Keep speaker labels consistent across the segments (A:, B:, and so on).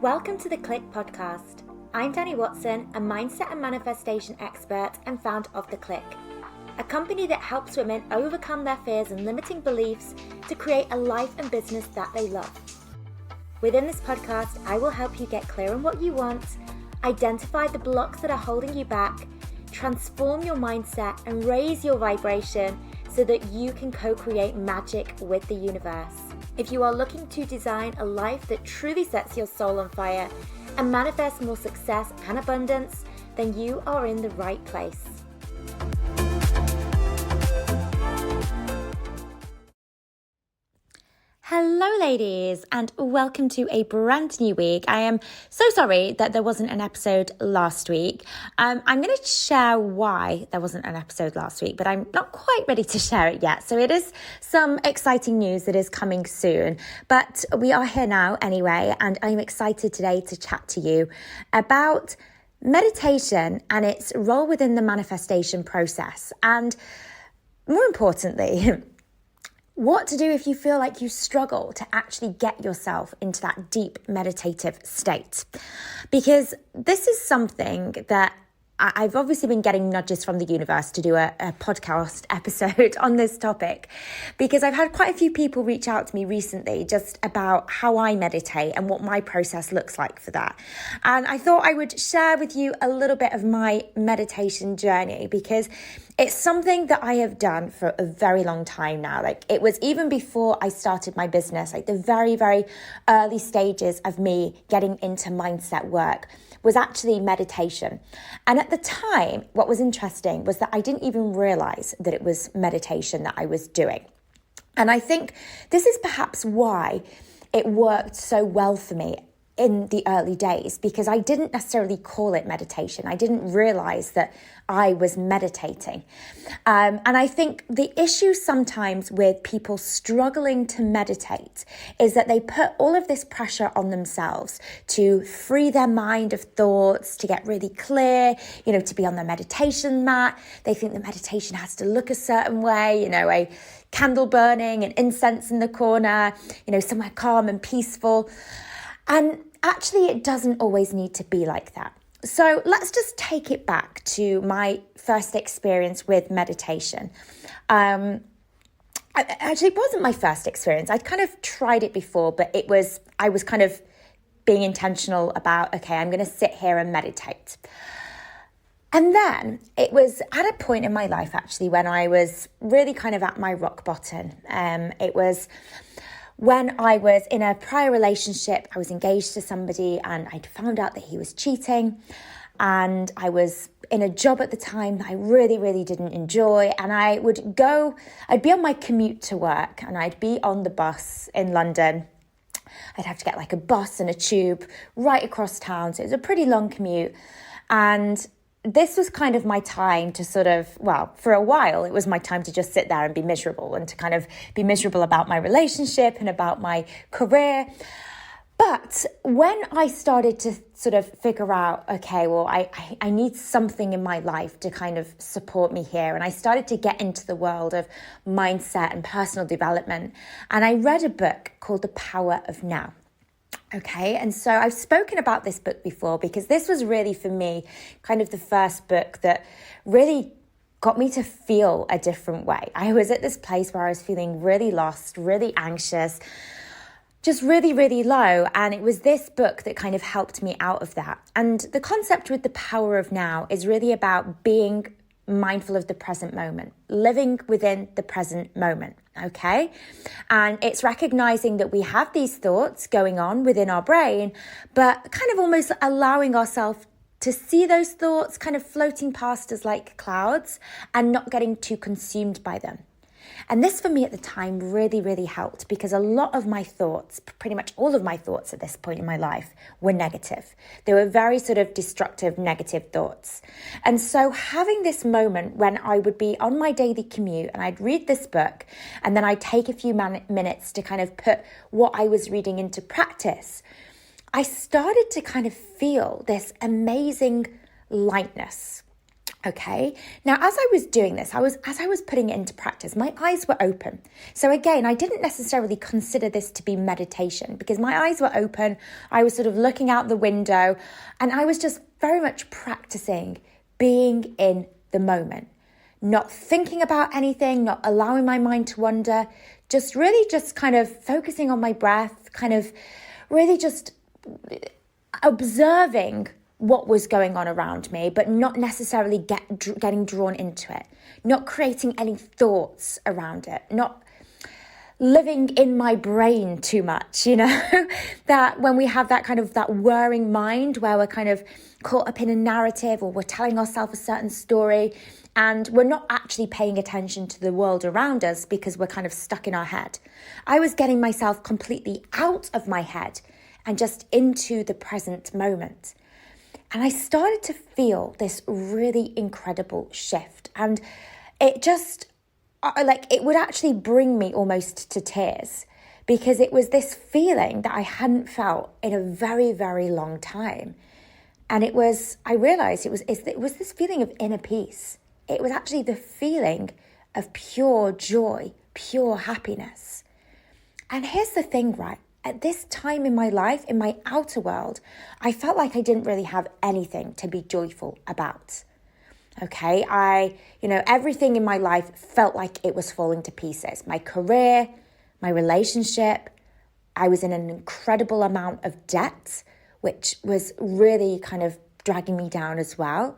A: Welcome to the Clique podcast. I'm Dani, a mindset and manifestation expert and founder of the Clique, a company that helps women overcome their fears and limiting beliefs to create a life and business that they love. Within this podcast, I will help you get clear on what you want, identify the blocks that are holding you back, transform your mindset and raise your vibration so that you can co-create magic with the universe. If you are looking to design a life that truly sets your soul on fire and manifest more success and abundance, then you are in the right place. Hello ladies, and welcome to a brand new week. I am so sorry that there wasn't an episode last week. I'm going to share why there wasn't an episode last week, but I'm not quite ready to share it yet. So it is some exciting news that is coming soon, but we are here now anyway, and I'm excited today to chat to you about meditation and its role within the manifestation process. And more importantly, what to do if you feel like you struggle to actually get yourself into that deep meditative state. Because this is something that I've obviously been getting nudges from the universe to do a podcast episode on this topic, because I've had quite a few people reach out to me recently just about how I meditate and what my process looks like for that. And I thought I would share with you a little bit of my meditation journey, because it's something that I have done for a very long time now. Like, it was even before I started my business, like the very, very early stages of me getting into mindset work was actually meditation. And at the time, what was interesting was that I didn't even realize that it was meditation that I was doing. And I think this is perhaps why it worked so well for me in the early days, because I didn't necessarily call it meditation. I didn't realize that I was meditating. And I think the issue sometimes with people struggling to meditate is that they put all of this pressure on themselves to free their mind of thoughts, to get really clear, to be on the meditation mat. They think the meditation has to look a certain way, a candle burning and incense in the corner, somewhere calm and peaceful. And actually, it doesn't always need to be like that. So let's just take it back to my first experience with meditation. Actually, it wasn't my first experience. I'd kind of tried it before, but I was kind of being intentional about, okay, I'm going to sit here and meditate. And then it was at a point in my life, actually, when I was really kind of at my rock bottom. It was when I was in a prior relationship. I was engaged to somebody and I'd found out that he was cheating, and I was in a job at the time that I really, really didn't enjoy. And I'd be on my commute to work, and I'd be on the bus in London. I'd have to get like a bus and a tube right across town. So it was a pretty long commute. And this was kind of my time to for a while, it was my time to just sit there and be miserable, and to kind of be miserable about my relationship and about my career. But when I started to sort of figure out, okay, well, I need something in my life to kind of support me here. And I started to get into the world of mindset and personal development. And I read a book called The Power of Now. Okay, and so I've spoken about this book before, because this was really, for me, kind of the first book that really got me to feel a different way. I was at this place where I was feeling really lost, really anxious, just really, really low. And it was this book that kind of helped me out of that. And the concept with The Power of Now is really about being mindful of the present moment, living within the present moment, okay? And it's recognizing that we have these thoughts going on within our brain, but kind of almost allowing ourselves to see those thoughts kind of floating past us like clouds and not getting too consumed by them. And this for me at the time really, really helped, because a lot of my thoughts, pretty much all of my thoughts at this point in my life, were negative. They were very sort of destructive, negative thoughts. And so having this moment when I would be on my daily commute and I'd read this book, and then I'd take a few minutes to kind of put what I was reading into practice, I started to kind of feel this amazing lightness. Okay. Now, as I was doing this, as I was putting it into practice, my eyes were open. So again, I didn't necessarily consider this to be meditation because my eyes were open. I was sort of looking out the window and I was just very much practicing being in the moment, not thinking about anything, not allowing my mind to wander, just really just kind of focusing on my breath, kind of really just observing what was going on around me, but not necessarily getting drawn into it, not creating any thoughts around it, not living in my brain too much, that when we have that kind of that whirring mind where we're kind of caught up in a narrative or we're telling ourselves a certain story and we're not actually paying attention to the world around us because we're kind of stuck in our head. I was getting myself completely out of my head and just into the present moment. And I started to feel this really incredible shift. And it just, it would actually bring me almost to tears because it was this feeling that I hadn't felt in a very, very long time. And I realized it was this feeling of inner peace. It was actually the feeling of pure joy, pure happiness. And here's the thing, right? At this time in my life, in my outer world, I felt like I didn't really have anything to be joyful about. Okay, everything in my life felt like it was falling to pieces. My career, my relationship, I was in an incredible amount of debt, which was really kind of dragging me down as well.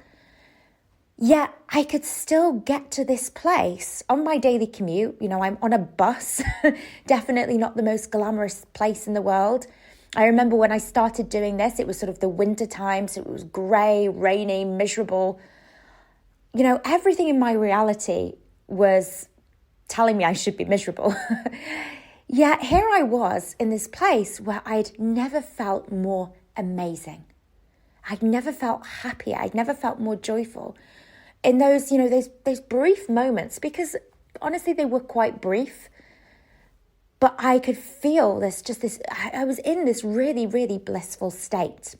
A: Yet I could still get to this place on my daily commute. I'm on a bus, definitely not the most glamorous place in the world. I remember when I started doing this, it was sort of the winter time, so it was grey, rainy, miserable. Everything in my reality was telling me I should be miserable. Yet here I was in this place where I'd never felt more amazing. I'd never felt happier. I'd never felt more joyful. In those, those brief moments, because honestly, they were quite brief, but I could feel I was in this really, really blissful state.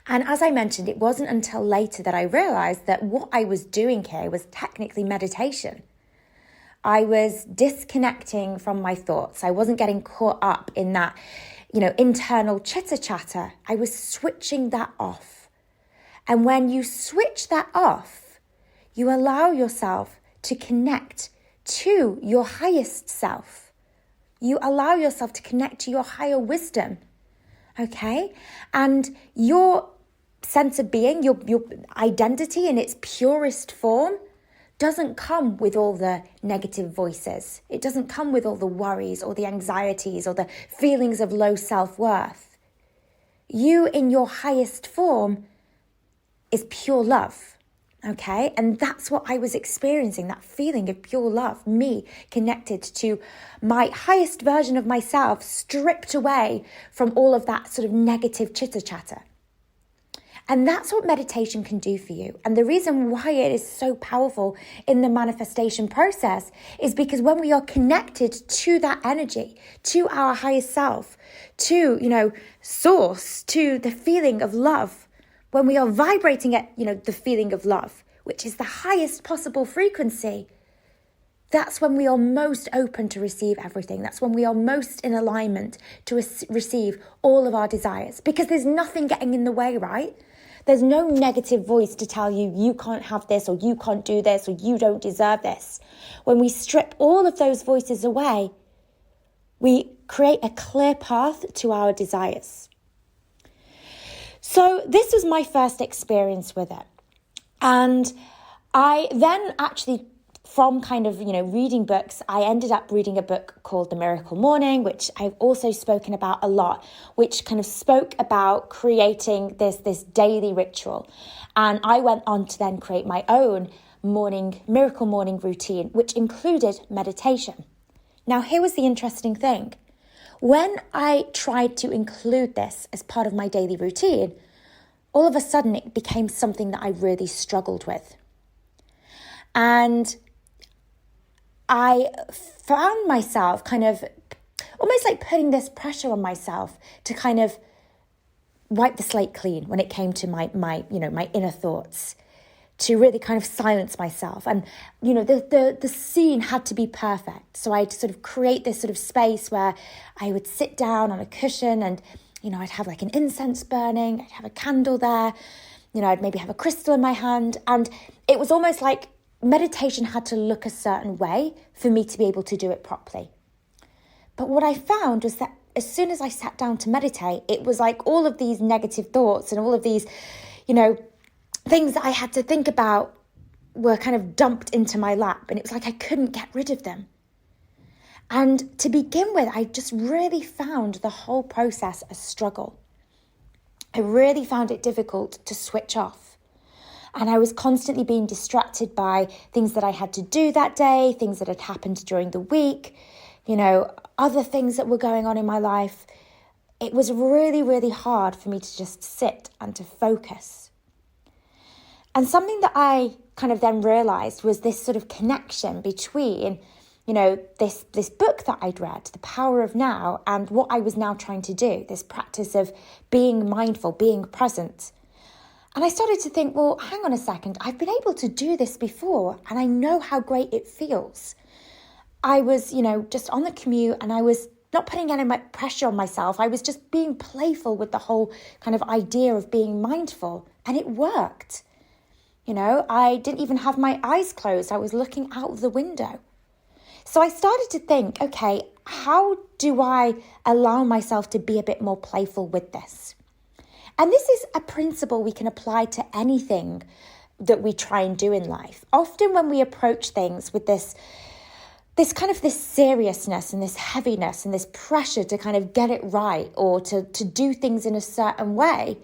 A: And as I mentioned, it wasn't until later that I realized that what I was doing here was technically meditation. I was disconnecting from my thoughts. I wasn't getting caught up in that, internal chitter chatter. I was switching that off. And when you switch that off, you allow yourself to connect to your highest self. You allow yourself to connect to your higher wisdom, okay? And your sense of being, your identity in its purest form doesn't come with all the negative voices. It doesn't come with all the worries or the anxieties or the feelings of low self-worth. You in your highest form is pure love, okay? And that's what I was experiencing, that feeling of pure love, me connected to my highest version of myself, stripped away from all of that sort of negative chitter-chatter. And that's what meditation can do for you. And the reason why it is so powerful in the manifestation process is because when we are connected to that energy, to our highest self, to, source, to the feeling of love, when we are vibrating at, the feeling of love, which is the highest possible frequency, that's when we are most open to receive everything. That's when we are most in alignment to receive all of our desires. Because there's nothing getting in the way, right? There's no negative voice to tell you, you can't have this, or you can't do this, or you don't deserve this. When we strip all of those voices away, we create a clear path to our desires. So this was my first experience with it. And I then actually, from kind of, reading books, I ended up reading a book called The Miracle Morning, which I've also spoken about a lot, which kind of spoke about creating this daily ritual. And I went on to then create my own miracle morning routine, which included meditation. Now, here was the interesting thing. When I tried to include this as part of my daily routine, all of a sudden it became something that I really struggled with. And I found myself kind of almost like putting this pressure on myself to kind of wipe the slate clean when it came to my inner thoughts, to really kind of silence myself. And, the scene had to be perfect. So I had to sort of create this sort of space where I would sit down on a cushion and, I'd have like an incense burning, I'd have a candle there, I'd maybe have a crystal in my hand. And it was almost like meditation had to look a certain way for me to be able to do it properly. But what I found was that as soon as I sat down to meditate, it was like all of these negative thoughts and all of these, things that I had to think about were kind of dumped into my lap, and it was like I couldn't get rid of them. And to begin with, I just really found the whole process a struggle. I really found it difficult to switch off. And I was constantly being distracted by things that I had to do that day, things that had happened during the week, other things that were going on in my life. It was really, really hard for me to just sit and to focus. And something that I kind of then realized was this sort of connection between, this book that I'd read, The Power of Now, and what I was now trying to do, this practice of being mindful, being present. And I started to think, well, hang on a second, I've been able to do this before, and I know how great it feels. I was, just on the commute, and I was not putting any pressure on myself. I was just being playful with the whole kind of idea of being mindful, and it worked. I didn't even have my eyes closed. I was looking out of the window. So I started to think, okay, how do I allow myself to be a bit more playful with this? And this is a principle we can apply to anything that we try and do in life. Often when we approach things with this seriousness and this heaviness and this pressure to kind of get it right or to do things in a certain way,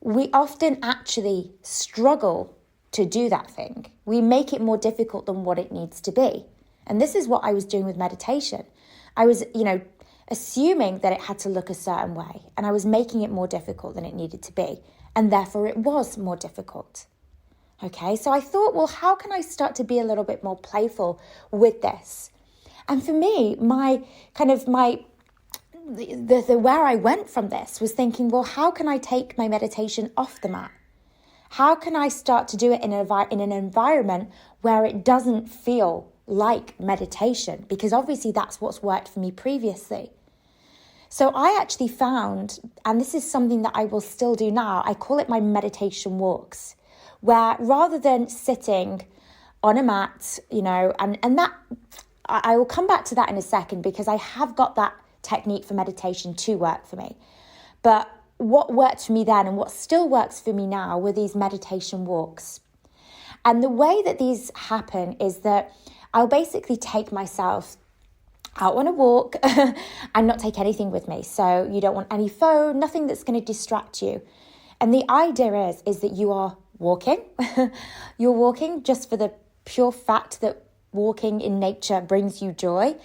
A: we often actually struggle to do that thing. We make it more difficult than what it needs to be. And this is what I was doing with meditation. I was, assuming that it had to look a certain way, and I was making it more difficult than it needed to be. And therefore it was more difficult. Okay, so I thought, well, how can I start to be a little bit more playful with this? And for me, where I went from this was thinking, well, how can I take my meditation off the mat? How can I start to do it in an environment where it doesn't feel like meditation? Because obviously that's what's worked for me previously. So I actually found, and this is something that I will still do now, I call it my meditation walks, where rather than sitting on a mat, and that, I will come back to that in a second because I have got that technique for meditation to work for me. But what worked for me then and what still works for me now were these meditation walks. And the way that these happen is that I'll basically take myself out on a walk and not take anything with me. So you don't want any phone, nothing that's going to distract you. And the idea is that you are walking. You're walking just for the pure fact that walking in nature brings you joy.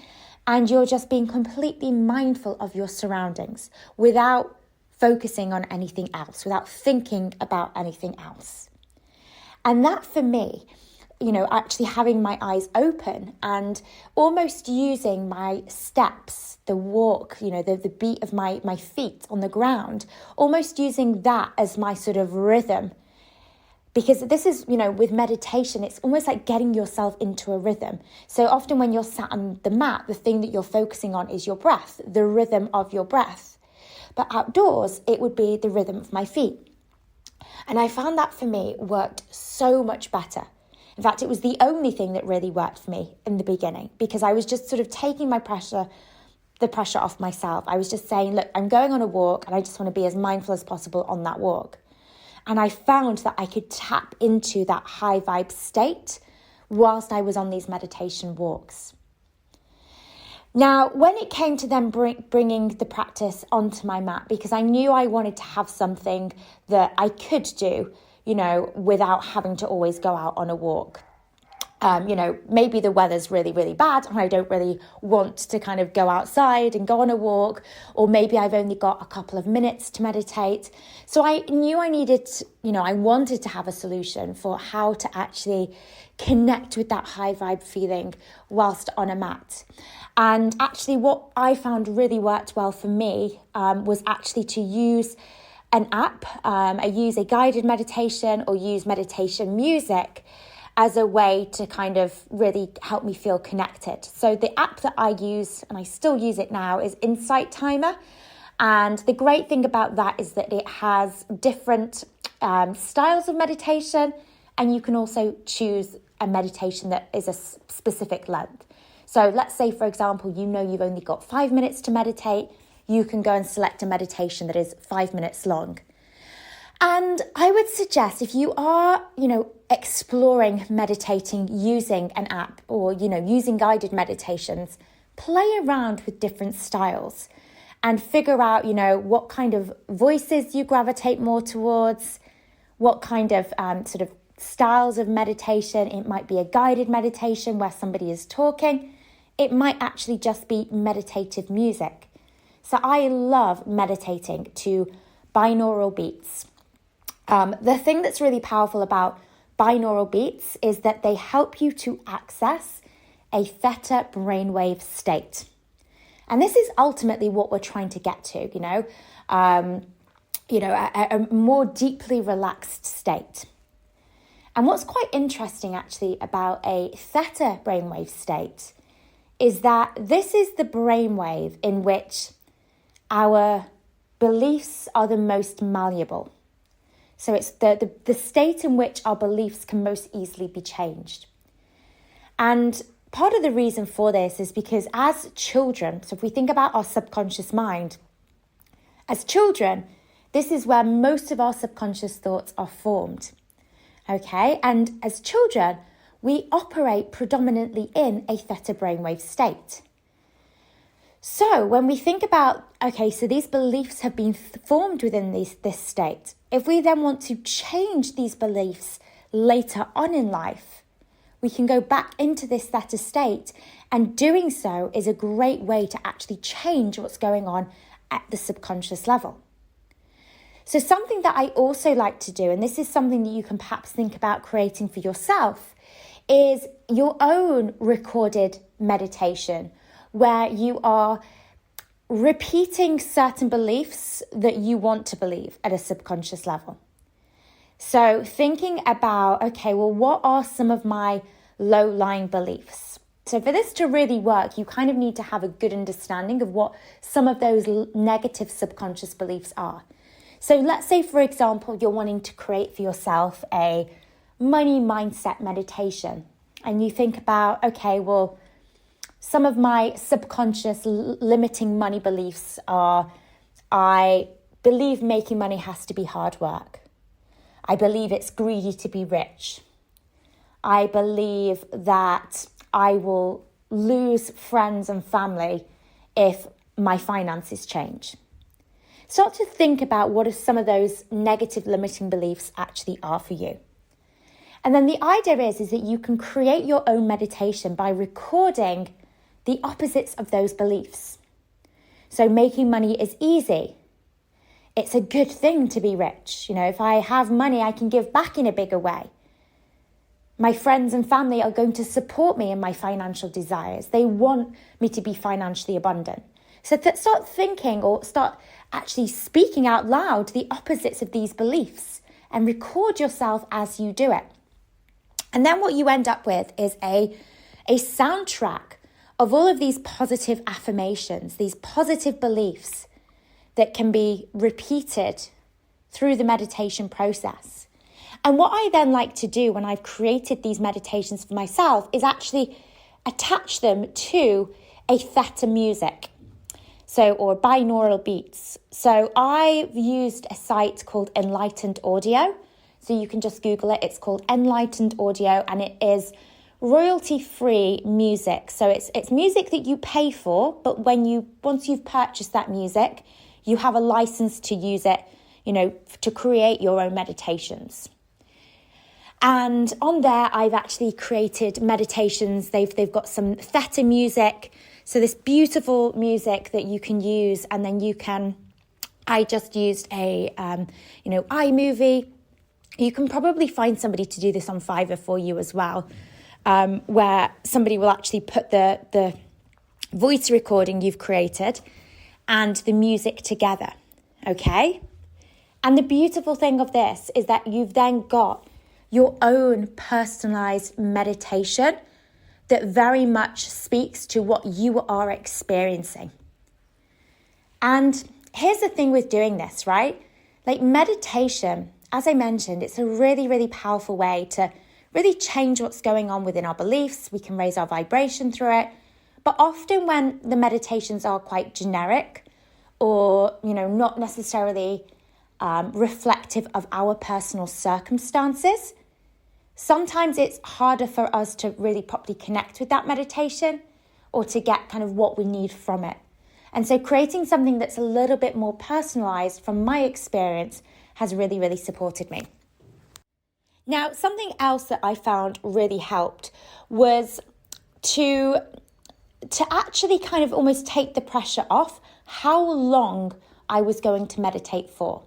A: And you're just being completely mindful of your surroundings without focusing on anything else, without thinking about anything else. And that for me, actually having my eyes open and almost using my steps, the walk, the beat of my feet on the ground, almost using that as my sort of rhythm. Because this is, with meditation, it's almost like getting yourself into a rhythm. So often when you're sat on the mat, the thing that you're focusing on is your breath, the rhythm of your breath. But outdoors, it would be the rhythm of my feet. And I found that for me worked so much better. In fact, it was the only thing that really worked for me in the beginning because I was just sort of taking the pressure off myself. I was just saying, look, I'm going on a walk and I just want to be as mindful as possible on that walk. And I found that I could tap into that high vibe state whilst I was on these meditation walks. Now, when it came to them bringing the practice onto my mat, because I knew I wanted to have something that I could do, without having to always go out on a walk. Maybe the weather's really, really bad and I don't really want to kind of go outside and go on a walk, or maybe I've only got a couple of minutes to meditate. So I knew I wanted to have a solution for how to actually connect with that high vibe feeling whilst on a mat. And actually what I found really worked well for me was actually to use an app, I use a guided meditation or use meditation music as a way to kind of really help me feel connected. So the app that I use, and I still use it now, is Insight Timer. And the great thing about that is that it has different styles of meditation, and you can also choose a meditation that is a specific length. So let's say, for example, you've only got 5 minutes to meditate. You can go and select a meditation that is 5 minutes long. And I would suggest if you are, exploring meditating using an app or, using guided meditations, play around with different styles and figure out, what kind of voices you gravitate more towards, what kind of sort of styles of meditation. It might be a guided meditation where somebody is talking. It might actually just be meditative music. So I love meditating to binaural beats. The thing that's really powerful about binaural beats is that they help you to access a theta brainwave state. And this is ultimately what we're trying to get to, a more deeply relaxed state. And what's quite interesting actually about a theta brainwave state is that this is the brainwave in which our beliefs are the most malleable. So it's the state in which our beliefs can most easily be changed. And part of the reason for this is because as children, so if we think about our subconscious mind, as children, this is where most of our subconscious thoughts are formed. Okay, and as children, we operate predominantly in a theta brainwave state. So when we think about, so these beliefs have been formed within this state. If we then want to change these beliefs later on in life, we can go back into this theta state, and doing so is a great way to actually change what's going on at the subconscious level. So something that I also like to do, and this is something that you can perhaps think about creating for yourself, is your own recorded meditation where you are repeating certain beliefs that you want to believe at a subconscious level. So thinking about, what are some of my low-lying beliefs? So for this to really work, you kind of need to have a good understanding of what some of those negative subconscious beliefs are. So let's say, for example, you're wanting to create for yourself a money mindset meditation. And you think about, some of my subconscious limiting money beliefs are, I believe making money has to be hard work. I believe it's greedy to be rich. I believe that I will lose friends and family if my finances change. Start to think about what some of those negative limiting beliefs actually are for you. And then the idea is that you can create your own meditation by recording the opposites of those beliefs. So making money is easy. It's a good thing to be rich. If I have money, I can give back in a bigger way. My friends and family are going to support me in my financial desires. They want me to be financially abundant. So start thinking or start actually speaking out loud the opposites of these beliefs and record yourself as you do it. And then what you end up with is a soundtrack of all of these positive affirmations, these positive beliefs that can be repeated through the meditation process. And what I then like to do when I've created these meditations for myself is actually attach them to a theta music. Or binaural beats. So I've used a site called Enlightened Audio. So you can just Google it. It's called Enlightened Audio, and it is royalty-free music. So it's music that you pay for, but once you've purchased that music, you have a license to use it, to create your own meditations. And on there, I've actually created meditations. They've got some theta music. So this beautiful music that you can use, and then I just used a, iMovie. You can probably find somebody to do this on Fiverr for you as well, where somebody will actually put the voice recording you've created and the music together, okay? And the beautiful thing of this is that you've then got your own personalized meditation that very much speaks to what you are experiencing. And here's the thing with doing this, right? Like meditation, as I mentioned, it's a really, really powerful way to really change what's going on within our beliefs. We can raise our vibration through it. But often when the meditations are quite generic or, not necessarily reflective of our personal circumstances, sometimes it's harder for us to really properly connect with that meditation or to get kind of what we need from it. And so creating something that's a little bit more personalized from my experience has really, really supported me. Now, something else that I found really helped was to actually kind of almost take the pressure off how long I was going to meditate for.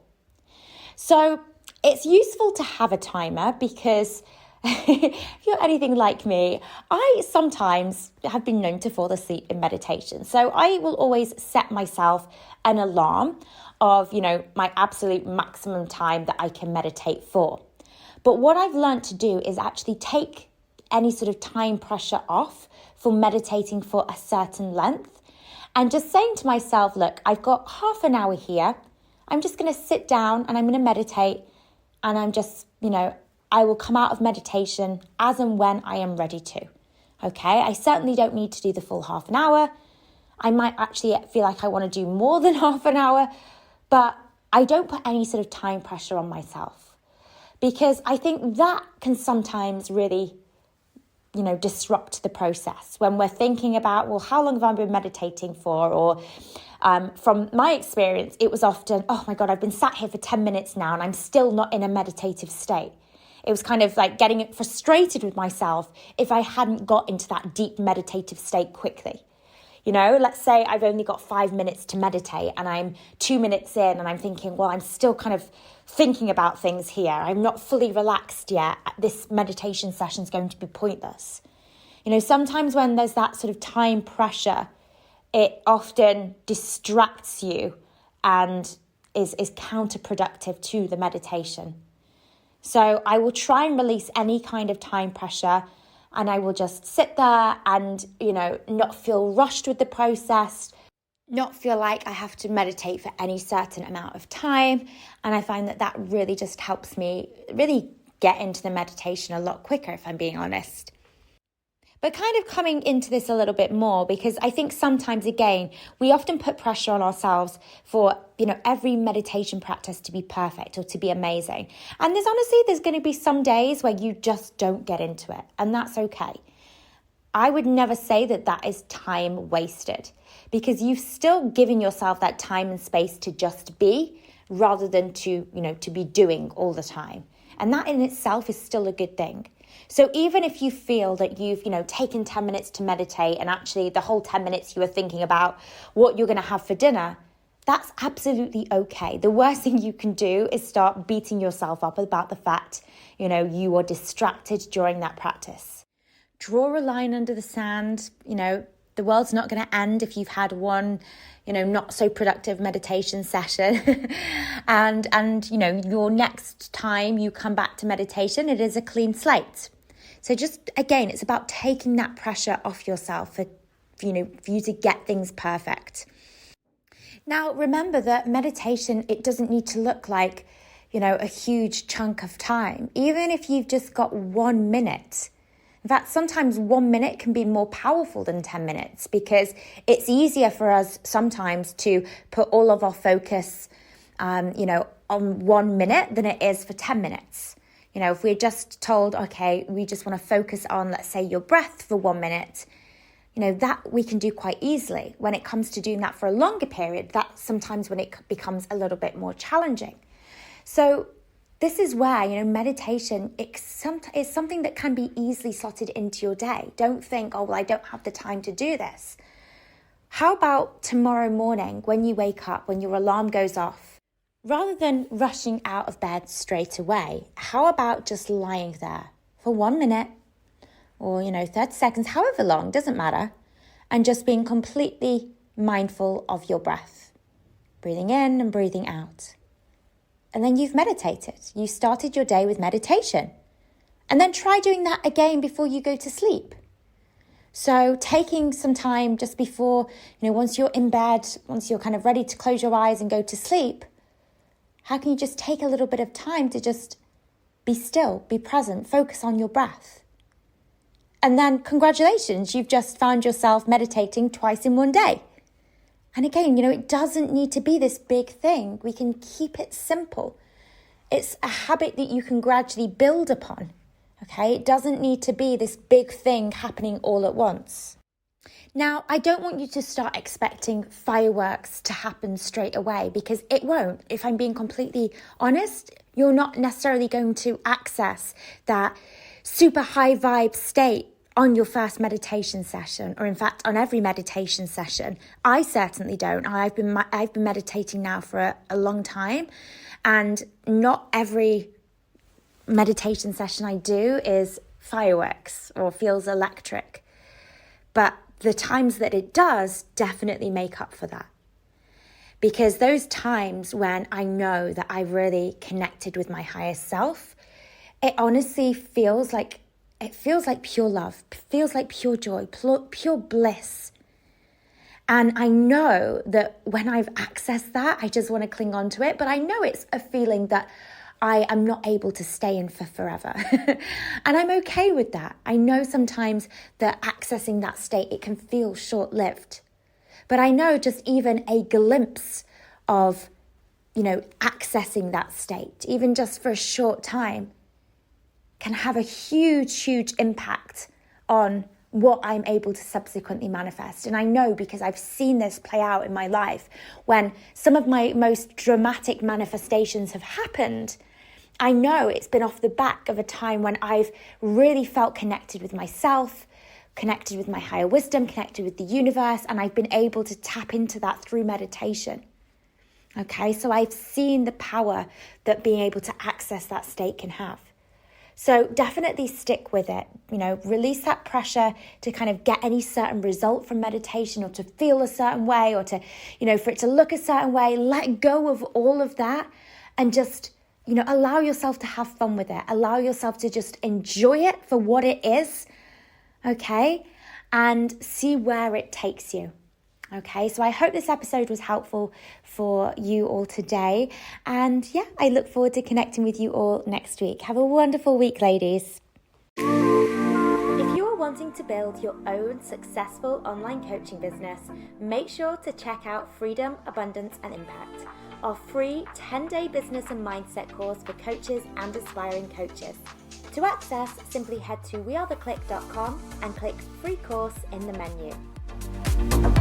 A: So it's useful to have a timer because if you're anything like me, I sometimes have been known to fall asleep in meditation. So I will always set myself an alarm of, my absolute maximum time that I can meditate for. But what I've learned to do is actually take any sort of time pressure off for meditating for a certain length and just saying to myself, look, I've got half an hour here. I'm just going to sit down and I'm going to meditate, and I'm just, I will come out of meditation as and when I am ready to. Okay, I certainly don't need to do the full half an hour. I might actually feel like I want to do more than half an hour, but I don't put any sort of time pressure on myself, because I think that can sometimes really, disrupt the process when we're thinking about, well, how long have I been meditating for? Or from my experience, it was often, oh my God, I've been sat here for 10 minutes now and I'm still not in a meditative state. It was kind of like getting frustrated with myself if I hadn't got into that deep meditative state quickly. Let's say I've only got 5 minutes to meditate and I'm 2 minutes in and I'm thinking, well, I'm still kind of thinking about things here. I'm not fully relaxed yet. This meditation session is going to be pointless. Sometimes when there's that sort of time pressure, it often distracts you and is counterproductive to the meditation. So I will try and release any kind of time pressure, and I will just sit there and, not feel rushed with the process, not feel like I have to meditate for any certain amount of time. And I find that really just helps me really get into the meditation a lot quicker, if I'm being honest. But kind of coming into this a little bit more, because I think sometimes, again, we often put pressure on ourselves for, every meditation practice to be perfect or to be amazing. And there's going to be some days where you just don't get into it, and that's okay. I would never say that is time wasted, because you've still given yourself that time and space to just be, rather than to be doing all the time. And that in itself is still a good thing. So even if you feel that you've, taken 10 minutes to meditate and actually the whole 10 minutes you were thinking about what you're going to have for dinner, that's absolutely okay. The worst thing you can do is start beating yourself up about the fact, you were distracted during that practice. Draw a line under the sand. The world's not going to end if you've had one, not so productive meditation session. and your next time you come back to meditation, it is a clean slate. So just, again, it's about taking that pressure off yourself for you to get things perfect. Now, remember that meditation, it doesn't need to look like, a huge chunk of time. Even if you've just got 1 minute. In fact, sometimes 1 minute can be more powerful than 10 minutes, because it's easier for us sometimes to put all of our focus, on 1 minute than it is for 10 minutes. If we're just told, okay, we just want to focus on, let's say, your breath for 1 minute, that we can do quite easily. When it comes to doing that for a longer period, that's sometimes when it becomes a little bit more challenging. So this is where, meditation is something that can be easily slotted into your day. Don't think, oh, well, I don't have the time to do this. How about tomorrow morning when you wake up, when your alarm goes off? Rather than rushing out of bed straight away, how about just lying there for 1 minute or, 30 seconds, however long, doesn't matter, and just being completely mindful of your breath, breathing in and breathing out. and then you've meditated. You started your day with meditation. And then try doing that again before you go to sleep. So taking some time just before, once you're in bed, once you're kind of ready to close your eyes and go to sleep, how can you just take a little bit of time to just be still, be present, focus on your breath? And then congratulations, you've just found yourself meditating twice in one day. And again, it doesn't need to be this big thing. We can keep it simple. It's a habit that you can gradually build upon. Okay, it doesn't need to be this big thing happening all at once. Now, I don't want you to start expecting fireworks to happen straight away, because it won't. If I'm being completely honest, you're not necessarily going to access that super high vibe state on your first meditation session, or in fact on every meditation session. I certainly don't. I've been meditating now for a long time, and not every meditation session I do is fireworks or feels electric. But the times that it does definitely make up for that. Because those times when I know that I really connected with my higher self, it honestly feels like pure love, feels like pure joy, pure bliss. And I know that when I've accessed that, I just want to cling on to it. But I know it's a feeling that I am not able to stay in for forever. And I'm okay with that. I know sometimes that accessing that state, it can feel short-lived. But I know just even a glimpse of, accessing that state, even just for a short time, can have a huge, huge impact on what I'm able to subsequently manifest. And I know, because I've seen this play out in my life, when some of my most dramatic manifestations have happened, I know it's been off the back of a time when I've really felt connected with myself, connected with my higher wisdom, connected with the universe, and I've been able to tap into that through meditation. Okay, so I've seen the power that being able to access that state can have. So definitely stick with it, release that pressure to kind of get any certain result from meditation, or to feel a certain way, or to, for it to look a certain way. Let go of all of that and just, allow yourself to have fun with it. Allow yourself to just enjoy it for what it is, okay? And see where it takes you. Okay, so I hope this episode was helpful for you all today. And yeah, I look forward to connecting with you all next week. Have a wonderful week, ladies. If you are wanting to build your own successful online coaching business, make sure to check out Freedom, Abundance and Impact, our free 10-day business and mindset course for coaches and aspiring coaches. To access, simply head to wearetheclique.com and click free course in the menu.